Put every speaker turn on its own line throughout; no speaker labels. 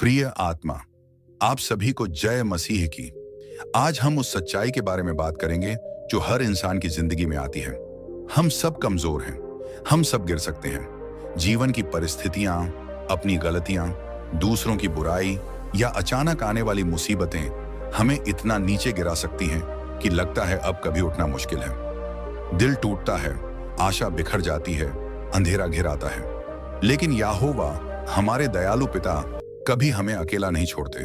प्रिय आत्मा, आप सभी को जय मसीह की। आज हम उस सच्चाई के बारे में बात करेंगे जो हर इंसान की जिंदगी में आती है। हम सब कमजोर हैं, हम सब गिर सकते हैं। जीवन की परिस्थितियां, अपनी गलतियां, दूसरों की बुराई या अचानक आने वाली मुसीबतें हमें इतना नीचे गिरा सकती हैं कि लगता है अब कभी उठना मुश्किल है। दिल टूटता है, आशा बिखर जाती है, अंधेरा घिर आता है। लेकिन यहोवा, हमारे दयालु पिता, कभी हमें अकेला नहीं छोड़ते।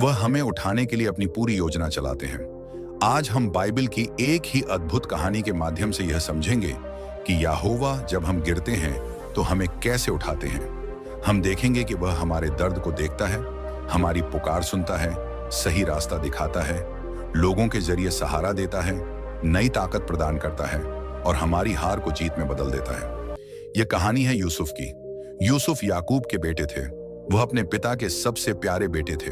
वह हमें उठाने के लिए अपनी पूरी योजना चलाते हैं। आज हम बाइबल की एक ही अद्भुत कहानी के माध्यम से यह समझेंगे कि यहोवा जब हम गिरते हैं तो हमें कैसे उठाते हैं। हम देखेंगे कि वह हमारे दर्द को देखता है, हमारी पुकार सुनता है, सही रास्ता दिखाता है, लोगों के जरिए सहारा देता है, नई ताकत प्रदान करता है और हमारी हार को जीत में बदल देता है। यह कहानी है यूसुफ की। यूसुफ याकूब के बेटे थे। वह अपने पिता के सबसे प्यारे बेटे थे।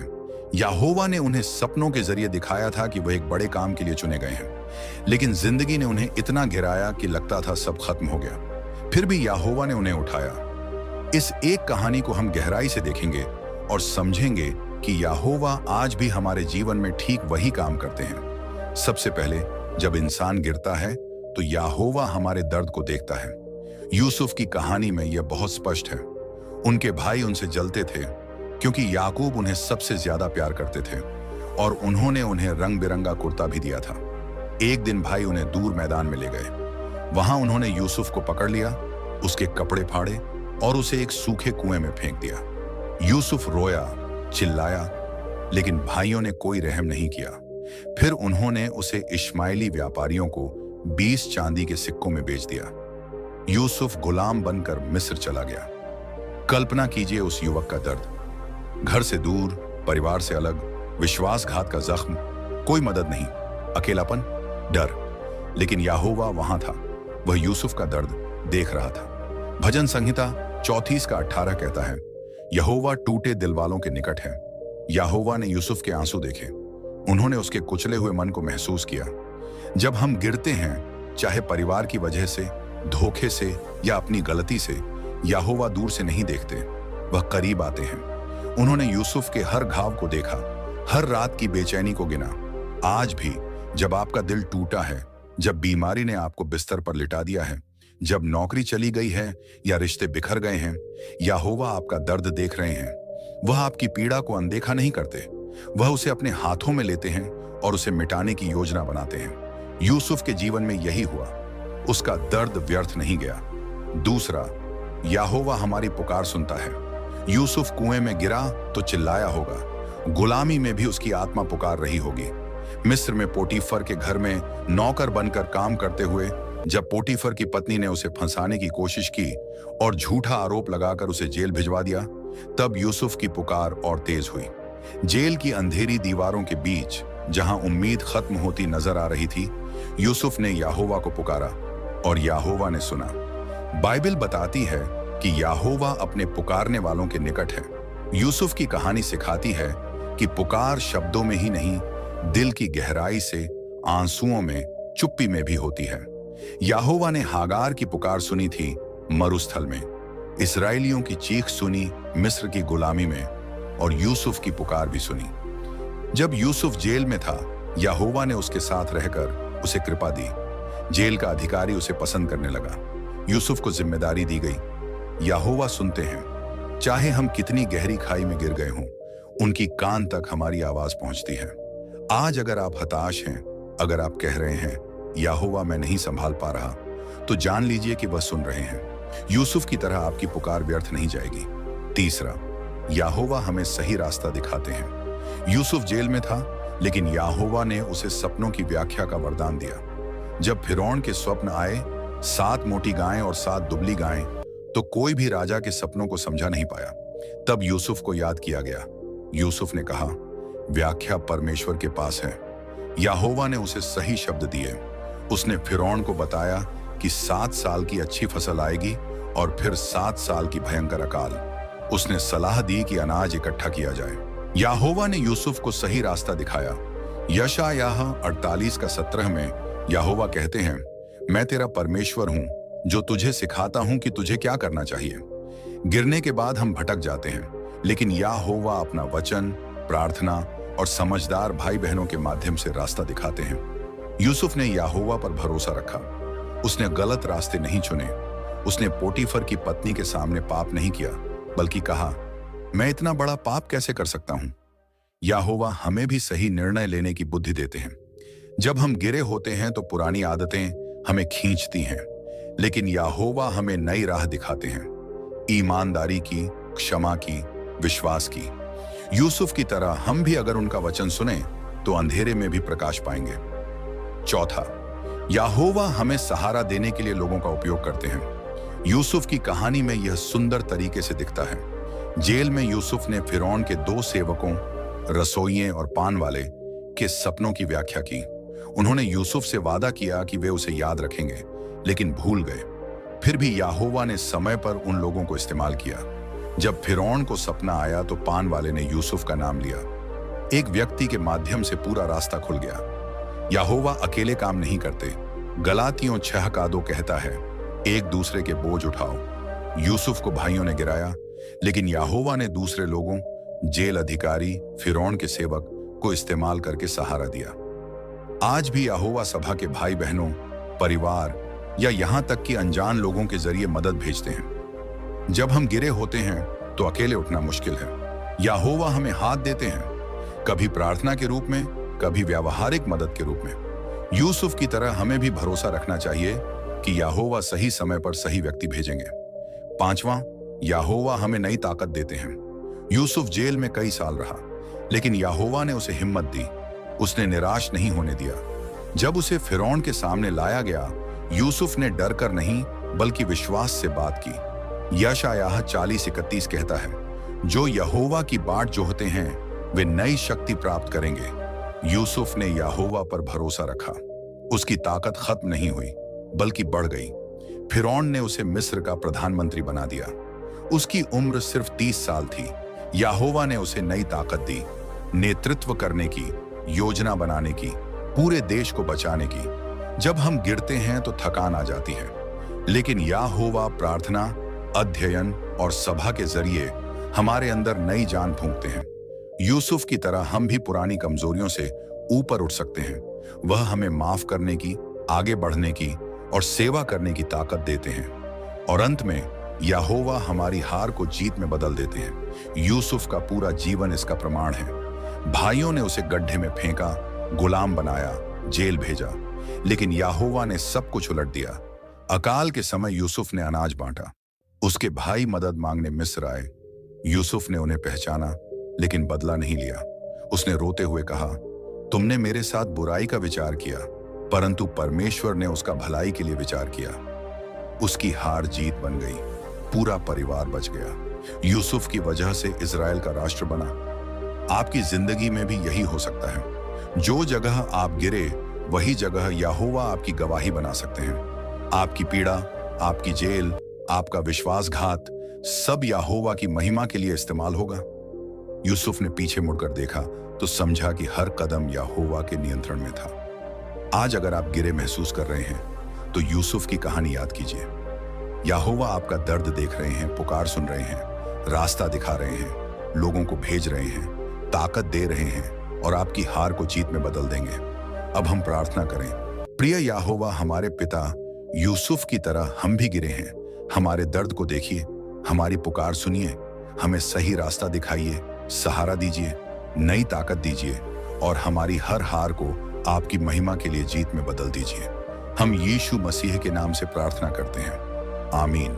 यहोवा ने उन्हें सपनों के जरिए दिखाया था कि वह एक बड़े काम के लिए चुने गए हैं। लेकिन जिंदगी ने उन्हें इतना गिराया कि लगता था सब खत्म हो गया। फिर भी यहोवा ने उन्हें उठाया। इस एक कहानी को हम गहराई से देखेंगे और समझेंगे कि यहोवा आज भी हमारे जीवन में ठीक वही काम करते हैं। सबसे पहले, जब इंसान गिरता है तो यहोवा हमारे दर्द को देखता है। यूसुफ की कहानी में यह बहुत स्पष्ट है। उनके भाई उनसे जलते थे क्योंकि याकूब उन्हें सबसे ज्यादा प्यार करते थे और उन्होंने उन्हें रंग बिरंगा कुर्ता भी दिया था। एक दिन भाई उन्हें दूर मैदान में ले गए। वहां उन्होंने यूसुफ को पकड़ लिया, उसके कपड़े फाड़े और उसे एक सूखे कुएं में फेंक दिया। यूसुफ रोया, चिल्लाया, लेकिन भाइयों ने कोई रहम नहीं किया। फिर उन्होंने उसे इश्माइली व्यापारियों को 20 चांदी के सिक्कों में बेच दिया। यूसुफ गुलाम बनकर मिस्र चला गया। कल्पना कीजिए उस युवक का दर्द। घर से दूर, परिवार से अलग, विश्वासघात का जख्म, कोई मदद नहीं, अकेलापन, डर। लेकिन यहोवा वहां था। वह यूसुफ का दर्द देख रहा था। भजन संहिता 34:18 कहता है, यहोवा टूटे दिल वालों के निकट है। यहोवा ने यूसुफ के आंसू देखे। उन्होंने उसके कुचले हुए मन को महसूस किया। जब हम गिरते हैं, चाहे परिवार की वजह से, धोखे से या अपनी गलती से, यहोवा दूर से नहीं देखते, वह करीब आते हैं। उन्होंने यूसुफ के हर घाव को देखा, हर रात की बेचैनी को गिना। आज भी जब आपका दिल टूटा है, जब बीमारी ने आपको बिस्तर पर लिटा दिया है, जब नौकरी चली गई है या रिश्ते बिखर गए हैं, यहोवा आपका दर्द देख रहे हैं। वह आपकी पीड़ा को अनदेखा नहीं करते। वह उसे अपने हाथों में लेते हैं और उसे मिटाने की योजना बनाते हैं। यूसुफ के जीवन में यही हुआ। उसका दर्द व्यर्थ नहीं गया। दूसरा, यहोवा हमारी पुकार सुनता है। यूसुफ कुएं में गिरा तो चिल्लाया होगा। गुलामी में भी उसकी आत्मा पुकार रही होगी। मिस्र में पोटीफर के घर में नौकर बनकर काम करते हुए जब पोटीफर की पत्नी ने उसे फंसाने की कोशिश की और झूठा आरोप लगाकर उसे जेल भिजवा दिया, तब यूसुफ की पुकार और तेज हुई। जेल की अंधेरी दीवारों के बीच, जहां उम्मीद खत्म होती नजर आ रही थी, यूसुफ ने यहोवा को पुकारा और यहोवा ने सुना। बाइबल बताती है कि यहोवा अपने पुकारने वालों के निकट है। यूसुफ की कहानी सिखाती है कि पुकार शब्दों में ही नहीं, दिल की गहराई से, आंसुओं में, चुप्पी में भी होती है। यहोवा ने हागार की पुकार सुनी थी मरुस्थल में, इस्राएलियों की चीख सुनी मिस्र की गुलामी में, और यूसुफ की पुकार भी सुनी। जब यूसुफ जेल में था, यहोवा ने उसके साथ रहकर उसे कृपा दी। जेल का अधिकारी उसे पसंद करने लगा। यूसुफ को जिम्मेदारी दी गई। यहोवा सुनते हैं। चाहे हम कितनी गहरी खाई में गिर गए हों, उनकी कान तक हमारी आवाज पहुंचती है। आज अगर आप हताश हैं, अगर आप कह रहे हैं यहोवा मैं नहीं संभाल पा रहा, तो जान लीजिए कि वह सुन रहे हैं। यूसुफ की तरह आपकी पुकार व्यर्थ नहीं जाएगी। तीसरा, यहोवा हमें सही रास्ता दिखाते हैं। यूसुफ जेल में था, लेकिन यहोवा ने उसे सपनों की व्याख्या का वरदान दिया। जब फिरौन के स्वप्न आए, 7 मोटी गायें और 7 दुबली गायें, तो कोई भी राजा के सपनों को समझा नहीं पाया। तब यूसुफ को याद किया गया। यूसुफ ने कहा, व्याख्या परमेश्वर के पास है। यहोवा ने उसे सही शब्द दिए। उसने फिरौन को बताया कि 7 साल की अच्छी फसल आएगी और फिर 7 साल की भयंकर अकाल। उसने सलाह दी कि अनाज इकट्ठा किया जाए। यहोवा ने यूसुफ को सही रास्ता दिखाया। यशायाह 48:17 में यहोवा कहते हैं, मैं तेरा परमेश्वर हूं जो तुझे सिखाता हूं कि तुझे क्या करना चाहिए। गिरने के बाद हम भटक जाते हैं, लेकिन यहोवा अपना वचन, प्रार्थना और समझदार भाई बहनों के माध्यम से रास्ता दिखाते हैं। यूसुफ ने यहोवा पर भरोसा रखा। उसने गलत रास्ते नहीं चुने। उसने पोटीफर की पत्नी के सामने पाप नहीं किया, बल्कि कहा, मैं इतना बड़ा पाप कैसे कर सकता हूं। यहोवा हमें भी सही निर्णय लेने की बुद्धि देते हैं। जब हम गिरे होते हैं तो पुरानी आदतें हमें खींचती हैं, लेकिन यहोवा हमें नई राह दिखाते हैं, ईमानदारी की, क्षमा की, विश्वास की। यूसुफ की तरह हम भी अगर उनका वचन सुने तो अंधेरे में भी प्रकाश पाएंगे। चौथा, यहोवा हमें सहारा देने के लिए लोगों का उपयोग करते हैं। यूसुफ की कहानी में यह सुंदर तरीके से दिखता है। जेल में यूसुफ ने फिरौन के 2 सेवकों, रसोइये और पान वाले के सपनों की व्याख्या की। उन्होंने यूसुफ से वादा किया कि वे उसे याद रखेंगे, लेकिन भूल गए। फिर भी यहोवा ने समय पर उन लोगों को इस्तेमाल किया। जब फिरौन को सपना आया तो पान वाले ने यूसुफ का नाम लिया। एक व्यक्ति के माध्यम से पूरा रास्ता खुल गया। यहोवा अकेले काम नहीं करते। गलातियों 6:2 कहता है, एक दूसरे के बोझ उठाओ। यूसुफ को भाइयों ने गिराया, लेकिन यहोवा ने दूसरे लोगों, जेल अधिकारी, फिरौन के सेवक को इस्तेमाल करके सहारा दिया। आज भी यहोवा सभा के भाई बहनों, परिवार या यहां तक कि अनजान लोगों के जरिए मदद भेजते हैं। जब हम गिरे होते हैं तो अकेले उठना मुश्किल है। यहोवा हमें हाथ देते हैं, कभी प्रार्थना के रूप में, कभी व्यावहारिक मदद के रूप में। यूसुफ की तरह हमें भी भरोसा रखना चाहिए कि यहोवा सही समय पर सही व्यक्ति भेजेंगे। पांचवां, यहोवा हमें नई ताकत देते हैं। यूसुफ जेल में कई साल रहा, लेकिन यहोवा ने उसे हिम्मत दी। उसने निराश नहीं होने दिया। जब उसे फिरौन के सामने लाया गया, यूसुफ ने डर कर नहीं बल्कि विश्वास से बात की। यशायाह 40:31 कहता है, जो यहोवा की बाट जोहते हैं वे नई शक्ति प्राप्त करेंगे। यूसुफ ने यहोवा पर भरोसा रखा। उसकी ताकत खत्म नहीं हुई बल्कि बढ़ गई। फिरौन ने उसे मिस्र का प्रधानमंत्री बना दिया। उसकी उम्र सिर्फ 30 साल थी। यहोवा ने उसे नई ताकत दी, नेतृत्व करने की, योजना बनाने की, पूरे देश को बचाने की। जब हम गिरते हैं तो थकान आ जाती है, लेकिन यहोवा प्रार्थना, अध्ययन और सभा के जरिए हमारे अंदर नई जान फूंकते हैं। यूसुफ की तरह हम भी पुरानी कमजोरियों से ऊपर उठ सकते हैं। वह हमें माफ करने की, आगे बढ़ने की और सेवा करने की ताकत देते हैं। और अंत में यहोवा हमारी हार को जीत में बदल देते हैं। यूसुफ का पूरा जीवन इसका प्रमाण है। भाइयों ने उसे गड्ढे में फेंका, गुलाम बनाया, जेल भेजा, लेकिन यहोवा ने सब कुछ उलट दिया। अकाल के समय यूसुफ ने अनाज बांटा। उसके भाई मदद मांगने मिस्र आए। यूसुफ ने उन्हें पहचाना, लेकिन बदला नहीं लिया। उसने रोते हुए कहा, तुमने मेरे साथ बुराई का विचार किया, परंतु परमेश्वर ने उसका भलाई के लिए विचार किया। उसकी हार जीत बन गई। पूरा परिवार बच गया। यूसुफ की वजह से इजराइल का राष्ट्र बना। आपकी जिंदगी में भी यही हो सकता है। जो जगह आप गिरे, वही जगह यहोवा आपकी गवाही बना सकते हैं। आपकी पीड़ा, आपकी जेल, आपका विश्वासघात, सब यहोवा की महिमा के लिए इस्तेमाल होगा। यूसुफ ने पीछे मुड़कर देखा तो समझा कि हर कदम यहोवा के नियंत्रण में था। आज अगर आप गिरे महसूस कर रहे हैं तो यूसुफ की कहानी याद कीजिए। यहोवा आपका दर्द देख रहे हैं, पुकार सुन रहे हैं, रास्ता दिखा रहे हैं, लोगों को भेज रहे हैं, ताकत दे रहे हैं और आपकी हार को जीत में बदल देंगे। अब हम प्रार्थना करें। प्रिय यहोवा, हमारे पिता, यूसुफ की तरह हम भी गिरे हैं। हमारे दर्द को देखिए, हमारी पुकार सुनिए, हमें सही रास्ता दिखाइए, सहारा दीजिए, नई ताकत दीजिए और हमारी हर हार को आपकी महिमा के लिए जीत में बदल दीजिए। हम यीशु मसीह के नाम से प्रार्थना करते हैं। आमीन।